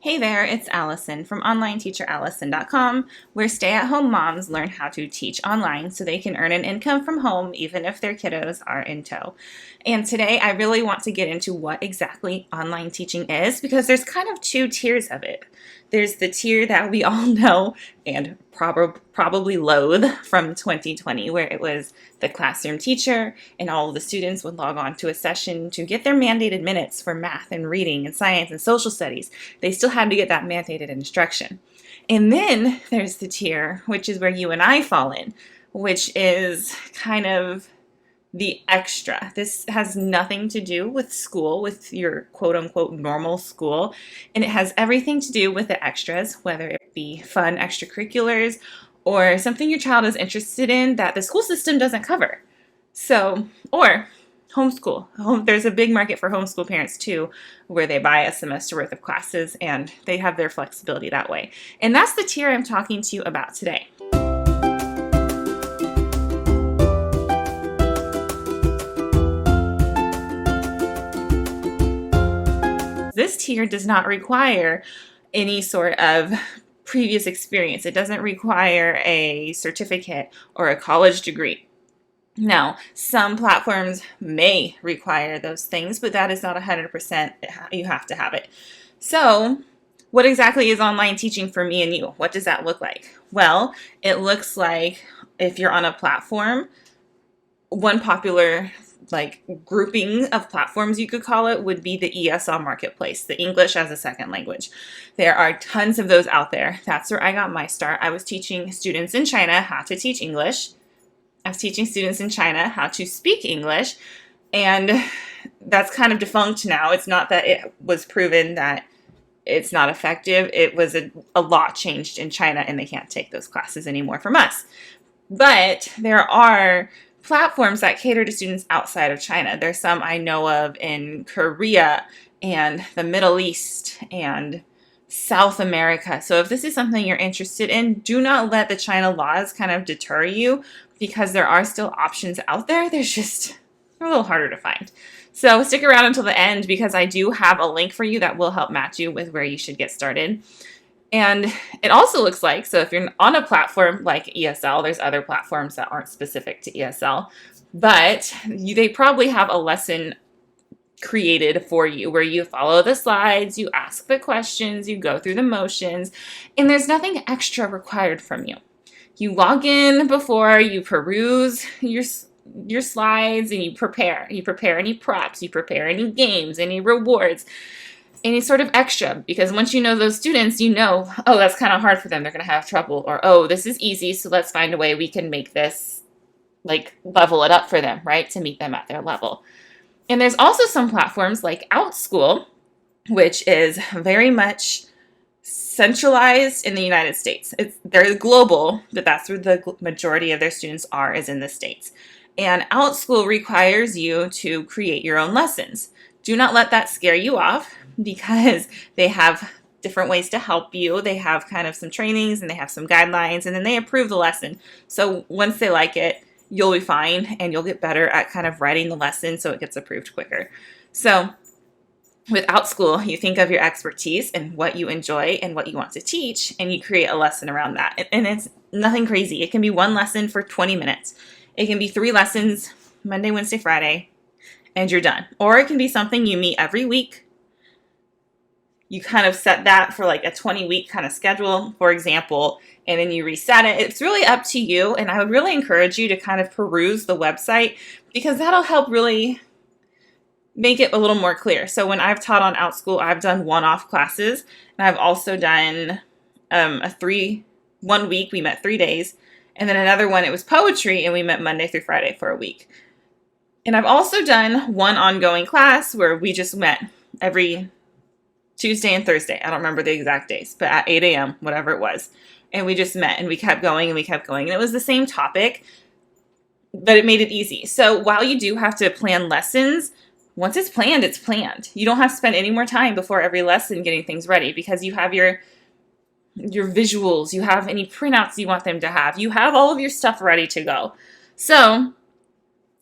Hey there, it's Allison from OnlineTeacherAllison.com, where stay-at-home moms learn how to teach online so they can earn an income from home even if their kiddos are in tow. And today I really want to get into what exactly online teaching is because there's kind of two tiers of it. There's the tier that we all know and probably loathe from 2020, where it was the classroom teacher and all of the students would log on to a session to get their mandated minutes for math and reading and science and social studies. They still had to get that mandated instruction. And then there's the tier, which is where you and I fall in, which is kind of the extra. This has nothing to do with school, with your quote unquote normal school, and it has everything to do with the extras, whether it be fun extracurriculars or something your child is interested in that the school system doesn't cover. So, or homeschool. There's a big market for homeschool parents too, where they buy a semester worth of classes and they have their flexibility that way. And that's the tier I'm talking to you about today. This tier does not require any sort of previous experience. It doesn't require a certificate or a college degree. Now, some platforms may require those things, but that is not 100%. You have to have it. So, what exactly is online teaching for me and you? What does that look like? Well, it looks like if you're on a platform, one popular grouping of platforms, you could call it, would be the ESL marketplace, the English as a second language. There are tons of those out there. That's where I got my start. I was teaching students in China how to teach English. I was teaching students in China how to speak English, and that's kind of defunct now. It's not that it was proven that it's not effective. It was a law changed in China, and they can't take those classes anymore from us. But there are platforms that cater to students outside of China. There's some I know of in Korea and the Middle East and South America. So if this is something you're interested in, do not let the China laws kind of deter you, because there are still options out there. They're a little harder to find. So stick around until the end, because I do have a link for you that will help match you with where you should get started. And it also looks like, so if you're on a platform like ESL, there's other platforms that aren't specific to ESL, but they probably have a lesson created for you where you follow the slides, you ask the questions, you go through the motions, and there's nothing extra required from you. You log in before, you peruse your slides, and you prepare. You prepare any props, you prepare any games, any rewards, any sort of extra, because once you know those students, you know, oh, that's kind of hard for them, they're going to have trouble, or oh, this is easy, so let's find a way we can make this, level it up for them, right, to meet them at their level. And there's also some platforms like OutSchool, which is very much centralized in the United States. They're global, but that's where the majority of their students are, is in the States. And OutSchool requires you to create your own lessons. Do not let that scare you off, because they have different ways to help you. They have kind of some trainings and they have some guidelines, and then they approve the lesson. So once they like it, you'll be fine and you'll get better at kind of writing the lesson so it gets approved quicker. So with OutSchool, you think of your expertise and what you enjoy and what you want to teach, and you create a lesson around that. And it's nothing crazy. It can be one lesson for 20 minutes. It can be 3 lessons, Monday, Wednesday, Friday, and you're done. Or it can be something you meet every week. You kind of set that for a 20-week kind of schedule, for example, and then you reset it. It's really up to you, and I would really encourage you to kind of peruse the website, because that'll help really make it a little more clear. So when I've taught on OutSchool, I've done one-off classes, and I've also done 1 week, we met 3 days, and then another one, it was poetry, and we met Monday through Friday for a week. And I've also done one ongoing class where we just met every Tuesday and Thursday. I don't remember the exact days, but at 8 a.m., whatever it was. And we just met and we kept going and we kept going. And it was the same topic, but it made it easy. So while you do have to plan lessons, once it's planned, it's planned. You don't have to spend any more time before every lesson getting things ready, because you have your visuals, you have any printouts you want them to have, you have all of your stuff ready to go. So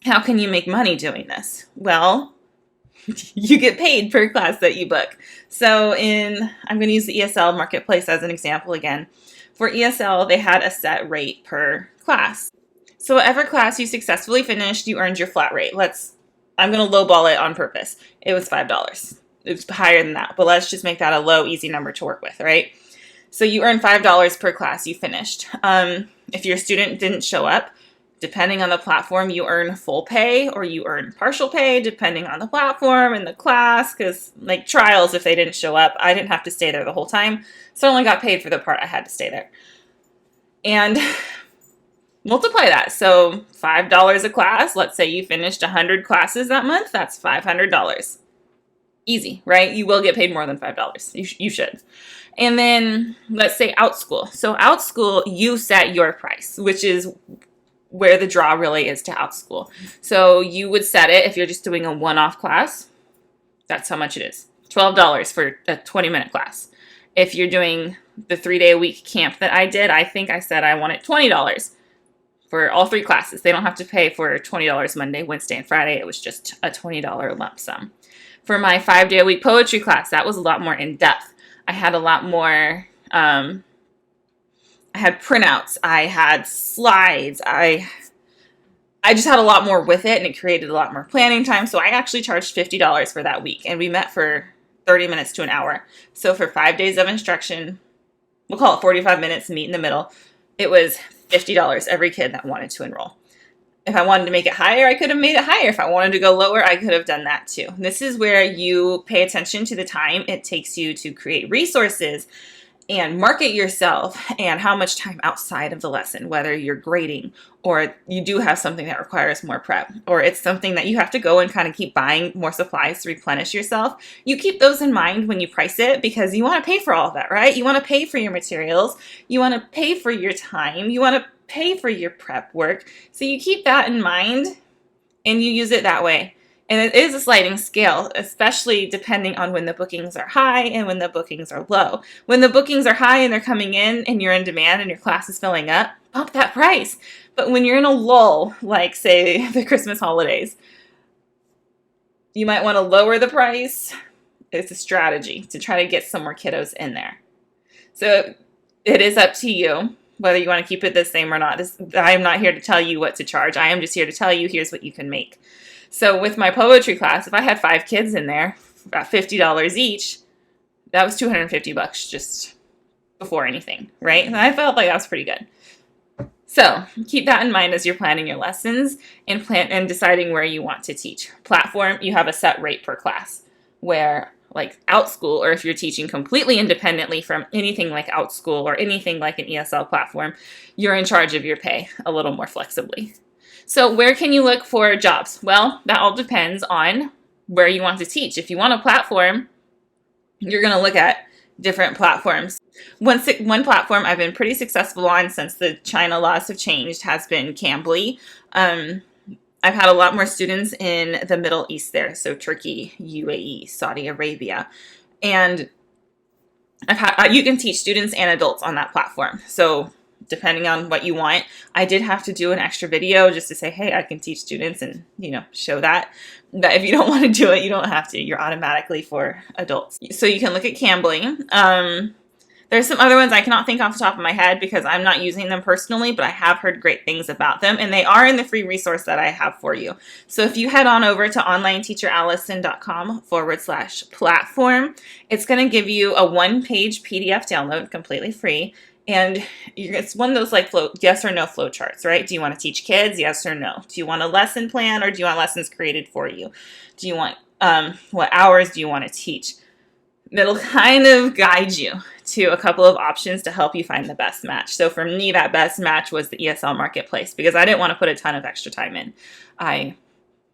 how can you make money doing this? Well, you get paid per class that you book. So I'm going to use the ESL marketplace as an example again. For ESL, they had a set rate per class. So whatever class you successfully finished, you earned your flat rate. I'm going to lowball it on purpose. It was $5. It was higher than that, but let's just make that a low, easy number to work with, right? So you earn $5 per class you finished. If your student didn't show up, depending on the platform, you earn full pay or you earn partial pay, depending on the platform and the class, because like trials, if they didn't show up, I didn't have to stay there the whole time. So I only got paid for the part I had to stay there. And multiply that. So $5 a class. Let's say you finished 100 classes that month. That's $500. Easy, right? You will get paid more than $5. You should. And then let's say OutSchool. So OutSchool, you set your price, which is where the draw really is to OutSchool. So you would set it if you're just doing a one-off class. That's how much it is. $12 for a 20-minute class. If you're doing the 3-day-a-week camp that I did, I think I said I wanted $20 for all 3 classes. They don't have to pay for $20 Monday, Wednesday, and Friday. It was just a $20 lump sum. For my 5-day-a-week poetry class, that was a lot more in-depth. I had a lot more, I had printouts, I had slides, I just had a lot more with it, and it created a lot more planning time. So I actually charged $50 for that week, and we met for 30 minutes to an hour. So for 5 days of instruction, we'll call it 45 minutes, meet in the middle, it was $50 every kid that wanted to enroll. If I wanted to make it higher, I could have made it higher. If I wanted to go lower, I could have done that too. This is where you pay attention to the time it takes you to create resources and market yourself and how much time outside of the lesson, whether you're grading or you do have something that requires more prep, or it's something that you have to go and kind of keep buying more supplies to replenish yourself. You keep those in mind when you price it because you want to pay for all of that, right? You want to pay for your materials. You want to pay for your time. You want to pay for your prep work. So you keep that in mind and you use it that way. And it is a sliding scale, especially depending on when the bookings are high and when the bookings are low. When the bookings are high and they're coming in and you're in demand and your class is filling up, bump that price. But when you're in a lull, like say the Christmas holidays, you might want to lower the price. It's a strategy to try to get some more kiddos in there. So it is up to you whether you want to keep it the same or not. I am not here to tell you what to charge. I am just here to tell you here's what you can make. So with my poetry class, if I had 5 kids in there, about $50 each, that was $250 just before anything, right? And I felt like that was pretty good. So keep that in mind as you're planning your lessons and deciding where you want to teach. Platform, you have a set rate per class, where like OutSchool, or if you're teaching completely independently from anything like OutSchool or anything like an ESL platform, you're in charge of your pay a little more flexibly. So where can you look for jobs? Well, that all depends on where you want to teach. If you want a platform, you're going to look at different platforms. One platform I've been pretty successful on since the China laws have changed has been Cambly. I've had a lot more students in the Middle East there, so Turkey, UAE, Saudi Arabia. And you can teach students and adults on that platform. So depending on what you want, I did have to do an extra video just to say, hey, I can teach students and, show that. But if you don't want to do it, you don't have to. You're automatically for adults. So you can look at Cambly. There's some other ones I cannot think off the top of my head because I'm not using them personally, but I have heard great things about them, and they are in the free resource that I have for you. So if you head on over to onlineteacherallison.com/platform, it's going to give you a 1-page PDF download, completely free. And it's one of those like yes or no flow charts, right? Do you want to teach kids? Yes or no? Do you want a lesson plan, or do you want lessons created for you? Do you want, what hours do you want to teach? That'll kind of guide you to a couple of options to help you find the best match. So for me, that best match was the ESL marketplace because I didn't want to put a ton of extra time in. I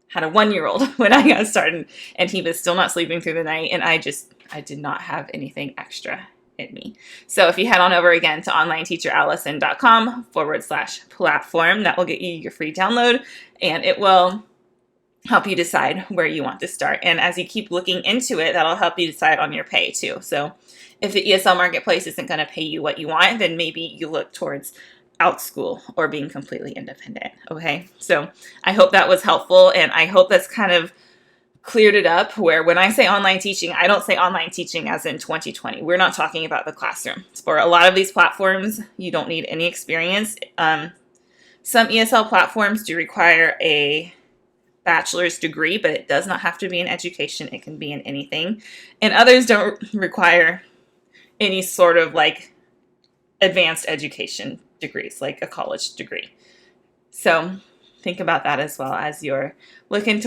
had a 1-year-old when I got started and he was still not sleeping through the night, and I did not have anything extra in me. So if you head on over again to onlineteacherallison.com/platform, that will get you your free download, and it will help you decide where you want to start. And as you keep looking into it, that'll help you decide on your pay too. So if the ESL marketplace isn't going to pay you what you want, then maybe you look towards OutSchool or being completely independent. Okay. So I hope that was helpful, and I hope that's kind of cleared it up where when I say online teaching, I don't say online teaching as in 2020. We're not talking about the classroom. For a lot of these platforms, you don't need any experience. Some ESL platforms do require a bachelor's degree, but it does not have to be in education. It can be in anything. And others don't require any sort of like advanced education degrees, like a college degree. So think about that as well as you're looking at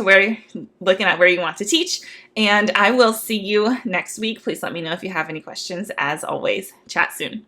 where you want to teach. And I will see you next week. Please let me know if you have any questions. As always, chat soon.